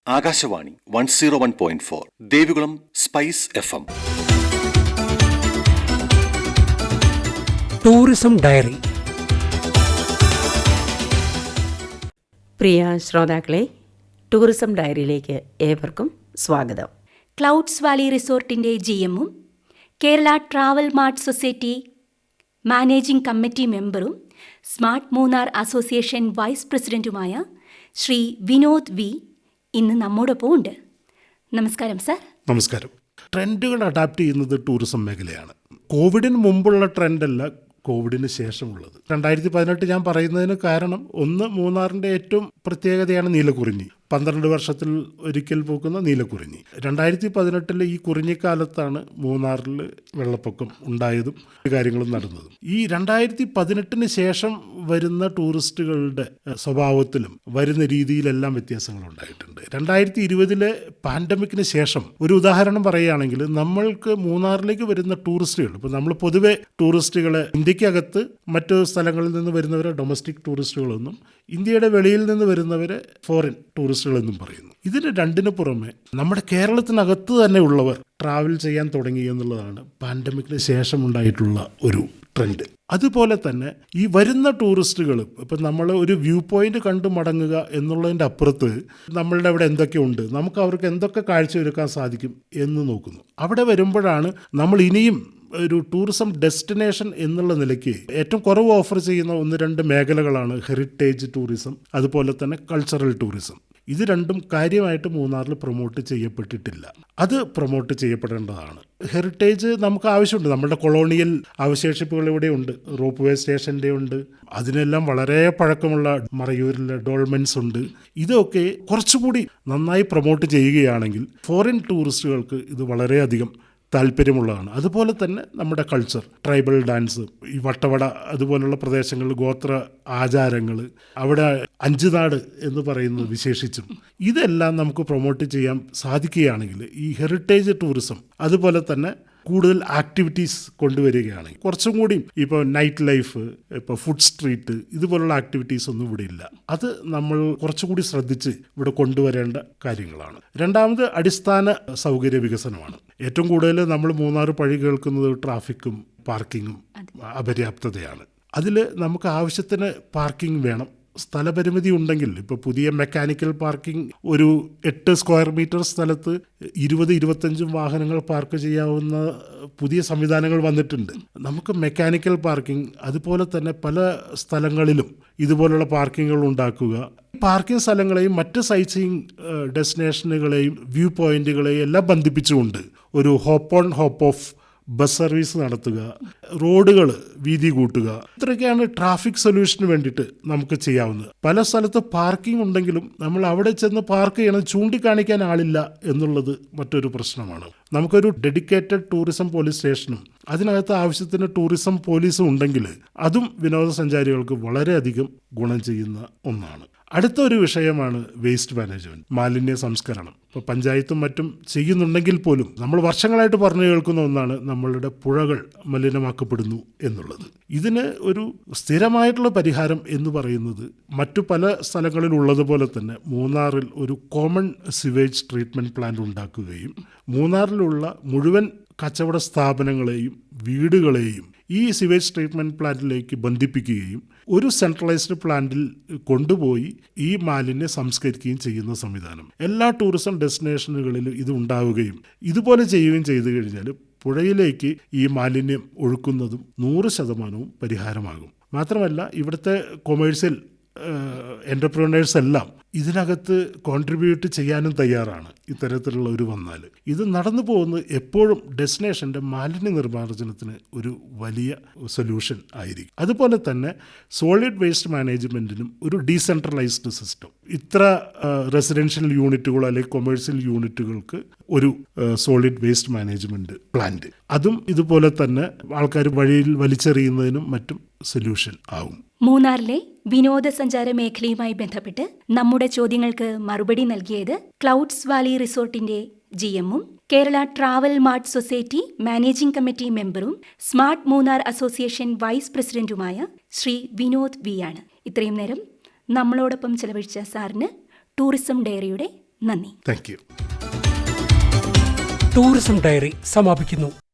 Akashvani 101.4 Devikulam spice FM. Tourism diary. പ്രിയ ശ്രോതാക്കളെ, tourism ഡയറിയിലേക്ക് ഏവർക്കും സ്വാഗതം. ക്ലൗഡ്സ് വാലി റിസോർട്ടിൻ്റെ GM-ഉം Kerala travel mart society managing committee മെമ്പറും സ്മാർട്ട് മൂന്നാർ അസോസിയേഷൻ വൈസ് പ്രസിഡന്റുമായ ശ്രീ വിനോദ് വി ഇന്ന് നമ്മോടൊപ്പം ഉണ്ട്. നമസ്കാരം സർ. നമസ്കാരം. ട്രെൻഡുകൾ അഡാപ്റ്റ് ചെയ്യുന്നത് ടൂറിസം മേഖലയാണ്. കോവിഡിന് മുമ്പുള്ള ട്രെൻഡല്ല കോവിഡിന് ശേഷമുള്ളത്. 2018 ഞാൻ പറയുന്നതിന് കാരണം, ഒന്ന്, മൂന്നാറിൻ്റെ ഏറ്റവും പ്രത്യേകതയാണ് നീലക്കുറിഞ്ഞി. 12 വർഷത്തിൽ ഒരിക്കൽ പൂക്കുന്ന നീലക്കുറിഞ്ഞി. 2018 ഈ കുറിഞ്ഞിക്കാലത്താണ് മൂന്നാറിൽ വെള്ളപ്പൊക്കം ഉണ്ടായതും കാര്യങ്ങളും നടന്നതും. ഈ 2018 ശേഷം വരുന്ന ടൂറിസ്റ്റുകളുടെ സ്വഭാവത്തിലും വരുന്ന രീതിയിലെല്ലാം വ്യത്യാസങ്ങൾ ഉണ്ടായിട്ടുണ്ട്. 2020 പാൻഡമിക്കിന് ശേഷം ഒരു ഉദാഹരണം പറയുകയാണെങ്കിൽ, നമ്മൾക്ക് മൂന്നാറിലേക്ക് വരുന്ന ടൂറിസ്റ്റുകൾ, ഇപ്പോൾ നമ്മൾ പൊതുവെ ടൂറിസ്റ്റുകളെ ഇന്ത്യക്കകത്ത് മറ്റു സ്ഥലങ്ങളിൽ നിന്ന് വരുന്നവരെ ഡൊമസ്റ്റിക് ടൂറിസ്റ്റുകളെന്നും ഇന്ത്യയുടെ വെളിയിൽ നിന്ന് വരുന്നവരെ ഫോറിൻ ടൂറിസ്റ്റുകളെന്നും പറയുന്നു. ഇതിന് രണ്ടിന് പുറമെ നമ്മുടെ കേരളത്തിനകത്ത് തന്നെ ഉള്ളവർ ട്രാവൽ ചെയ്യാൻ തുടങ്ങി എന്നുള്ളതാണ് പാൻഡമിക്കിന് ശേഷം ഉണ്ടായിട്ടുള്ള ഒരു ട്രെൻഡ്. അതുപോലെ തന്നെ ഈ വരുന്ന ടൂറിസ്റ്റുകൾ, ഇപ്പം നമ്മൾ ഒരു വ്യൂ പോയിന്റ് കണ്ടു മടങ്ങുക എന്നുള്ളതിൻ്റെ അപ്പുറത്ത് നമ്മളുടെ അവിടെ എന്തൊക്കെയുണ്ട്, നമുക്ക് അവർക്ക് എന്തൊക്കെ കാഴ്ചവെക്കാൻ സാധിക്കും എന്ന് നോക്കുന്നു. അവിടെ വരുമ്പോഴാണ് നമ്മൾ ഇനിയും ഒരു ടൂറിസം ഡെസ്റ്റിനേഷൻ എന്നുള്ള നിലയ്ക്ക് ഏറ്റവും കുറവ് ഓഫർ ചെയ്യുന്ന 1-2 മേഖലകളാണ് ഹെറിറ്റേജ് ടൂറിസം, അതുപോലെ തന്നെ കൾച്ചറൽ ടൂറിസം. ഇത് രണ്ടും കാര്യമായിട്ട് മൂന്നാറിൽ പ്രൊമോട്ട് ചെയ്യപ്പെട്ടിട്ടില്ല. അത് പ്രൊമോട്ട് ചെയ്യപ്പെടേണ്ടതാണ്. ഹെറിറ്റേജ് നമുക്ക് ആവശ്യമുണ്ട്. നമ്മുടെ കൊളോണിയൽ അവശേഷിപ്പുകൾ ഇവിടെയുണ്ട്. റോപ്പ് വേ സ്റ്റേഷൻ്റെ ഉണ്ട്. അതിനെല്ലാം വളരെ പഴക്കമുള്ള മറയൂരിലെ ഡോൾമെൻസ് ഉണ്ട്. ഇതൊക്കെ കുറച്ചുകൂടി നന്നായി പ്രൊമോട്ട് ചെയ്യുകയാണെങ്കിൽ ഫോറിൻ ടൂറിസ്റ്റുകൾക്ക് ഇത് വളരെയധികം താല്പര്യമുള്ളതാണ്. അതുപോലെ തന്നെ നമ്മുടെ കൾച്ചർ, ട്രൈബൽ ഡാൻസ്, ഈ വട്ടവട അതുപോലുള്ള പ്രദേശങ്ങളിൽ ഗോത്ര ആചാരങ്ങൾ, അവിടെ അഞ്ചുനാട് എന്ന് പറയുന്നത് വിശേഷിച്ചും, ഇതെല്ലാം നമുക്ക് പ്രൊമോട്ട് ചെയ്യാൻ സാധിക്കുകയാണെങ്കിൽ ഈ ഹെറിറ്റേജ് ടൂറിസം അതുപോലെ തന്നെ കൂടുതൽ ആക്ടിവിറ്റീസ് കൊണ്ടുവരികയാണെങ്കിൽ കുറച്ചും കൂടി, ഇപ്പോൾ നൈറ്റ് ലൈഫ്, ഇപ്പോൾ ഫുഡ് സ്ട്രീറ്റ്, ഇതുപോലുള്ള ആക്ടിവിറ്റീസ് ഒന്നും ഇവിടെ ഇല്ല. അത് നമ്മൾ കുറച്ചുകൂടി ശ്രദ്ധിച്ച് ഇവിടെ കൊണ്ടുവരേണ്ട കാര്യങ്ങളാണ്. രണ്ടാമത് അടിസ്ഥാന സൗകര്യ വികസനമാണ്. ഏറ്റവും കൂടുതൽ നമ്മൾ മൂന്നാർ പഴി കേൾക്കുന്നത് ട്രാഫിക്കും പാർക്കിങ്ങും അപര്യാപ്തതയാണ്. അതിൽ നമുക്ക് ആവശ്യത്തിന് പാർക്കിംഗ് വേണം. സ്ഥലപരിമിതി ഉണ്ടെങ്കിൽ, ഇപ്പോൾ പുതിയ മെക്കാനിക്കൽ പാർക്കിംഗ് ഒരു 8 സ്ക്വയർ മീറ്റർ സ്ഥലത്ത് 20-25 വാഹനങ്ങൾ പാർക്ക് ചെയ്യാവുന്ന പുതിയ സംവിധാനങ്ങൾ വന്നിട്ടുണ്ട്. നമുക്ക് മെക്കാനിക്കൽ പാർക്കിംഗ്, അതുപോലെ തന്നെ പല സ്ഥലങ്ങളിലും ഇതുപോലുള്ള പാർക്കിങ്ങുകൾ ഉണ്ടാക്കുക. പാർക്കിംഗ് സ്ഥലങ്ങളെയും മറ്റ് സൈറ്റ് സീയിങ് ഡെസ്റ്റിനേഷനുകളെയും വ്യൂ പോയിന്റുകളെയും എല്ലാം ബന്ധിപ്പിച്ചുകൊണ്ട് ഒരു hop on hop off bus service നടത്തുക, റോഡുകൾ വീതി കൂട്ടുക, ഇത്രയൊക്കെയാണ് ട്രാഫിക് സൊല്യൂഷന് വേണ്ടിയിട്ട് നമുക്ക് ചെയ്യാവുന്നത്. പല സ്ഥലത്ത് പാർക്കിംഗ് ഉണ്ടെങ്കിലും നമ്മൾ അവിടെ ചെന്ന് പാർക്ക് ചെയ്യണം, ചൂണ്ടിക്കാണിക്കാൻ ആളില്ല എന്നുള്ളത് മറ്റൊരു പ്രശ്നമാണ്. നമുക്കൊരു ഡെഡിക്കേറ്റഡ് ടൂറിസം പോലീസ് സ്റ്റേഷനും അതിനകത്ത് ആവശ്യത്തിന് ടൂറിസം പോലീസും ഉണ്ടെങ്കിൽ അതും വിനോദസഞ്ചാരികൾക്ക് വളരെയധികം ഗുണം ചെയ്യുന്ന ഒന്നാണ്. അടുത്ത ഒരു വിഷയമാണ് വേസ്റ്റ് മാനേജ്മെൻറ്റ്, മാലിന്യ സംസ്കരണം. ഇപ്പോൾ പഞ്ചായത്തും മറ്റും ചെയ്യുന്നുണ്ടെങ്കിൽ പോലും നമ്മൾ വർഷങ്ങളായിട്ട് പറഞ്ഞു കേൾക്കുന്ന ഒന്നാണ് നമ്മളുടെ പുഴകൾ മലിനമാക്കപ്പെടുന്നു എന്നുള്ളത്. ഇതിന് ഒരു സ്ഥിരമായിട്ടുള്ള പരിഹാരം എന്ന് പറയുന്നത് മറ്റു പല സ്ഥലങ്ങളിൽ ഉള്ളതുപോലെ തന്നെ മൂന്നാറിൽ ഒരു കോമൺ സിവേജ് ട്രീറ്റ്മെൻറ്റ് പ്ലാന്റ് ഉണ്ടാക്കുകയും മൂന്നാറിലുള്ള മുഴുവൻ കച്ചവട സ്ഥാപനങ്ങളെയും വീടുകളെയും ഈ സിവേജ് ട്രീറ്റ്മെൻറ്റ് പ്ലാന്റിലേക്ക് ബന്ധിപ്പിക്കുകയും ഒരു സെൻട്രലൈസ്ഡ് പ്ലാന്റിൽ കൊണ്ടുപോയി ഈ മാലിന്യം സംസ്കരിക്കുകയും ചെയ്യുന്ന സംവിധാനം എല്ലാ ടൂറിസം ഡെസ്റ്റിനേഷനുകളിലും ഇത് ഉണ്ടാവുകയും ഇതുപോലെ ചെയ്യുകയും ചെയ്തു കഴിഞ്ഞാൽ പുഴയിലേക്ക് ഈ മാലിന്യം ഒഴുക്കുന്നതും 100% പരിഹാരമാകും. മാത്രമല്ല, ഇവിടുത്തെ കൊമേഴ്സ്യൽ എൻ്റർപ്രനേഴ്സ് എല്ലാം ഇതിനകത്ത് കോൺട്രിബ്യൂട്ട് ചെയ്യാനും തയ്യാറാണ്. ഇത്തരത്തിലുള്ള ഒരു വന്നാൽ ഇത് നടന്നു പോകുന്നത് എപ്പോഴും ഡെസ്റ്റിനേഷൻ്റെ മാലിന്യ നിർമ്മാർജ്ജനത്തിന് ഒരു വലിയ സൊല്യൂഷൻ ആയിരിക്കും. അതുപോലെ തന്നെ സോളിഡ് വേസ്റ്റ് മാനേജ്മെൻറ്റിനും ഒരു ഡീസെൻട്രലൈസ്ഡ് സിസ്റ്റം, ഇത്ര റെസിഡൻഷ്യൽ യൂണിറ്റുകൾ അല്ലെങ്കിൽ കൊമേഴ്സ്യൽ യൂണിറ്റുകൾക്ക് ഒരു സോളിഡ് വേസ്റ്റ് മാനേജ്മെൻറ്റ് പ്ലാന്റ്, അതും ഇതുപോലെ തന്നെ ആൾക്കാർ വഴിയിൽ വലിച്ചെറിയുന്നതിനും മറ്റും സൊല്യൂഷൻ ആവും. മൂന്നാറിലെ വിനോദസഞ്ചാര മേഖലയുമായി ബന്ധപ്പെട്ട് നമ്മുടെ ചോദ്യങ്ങൾക്ക് മറുപടി നൽകിയത് ക്ലൗഡ്സ് വാലി റിസോർട്ടിന്റെ GM-ഉം Kerala travel mart society managing committee മെമ്പറും സ്മാർട്ട് മൂന്നാർ അസോസിയേഷൻ വൈസ് പ്രസിഡന്റുമായ ശ്രീ വിനോദ് വി ആണ്. ഇത്രയും നേരം നമ്മളോടൊപ്പം ചെലവഴിച്ച സാറിന് ടൂറിസം ഡയറിയുടെ നന്ദി. Thank you. ടൂറിസം ഡയറി സമാപിക്കുന്നു.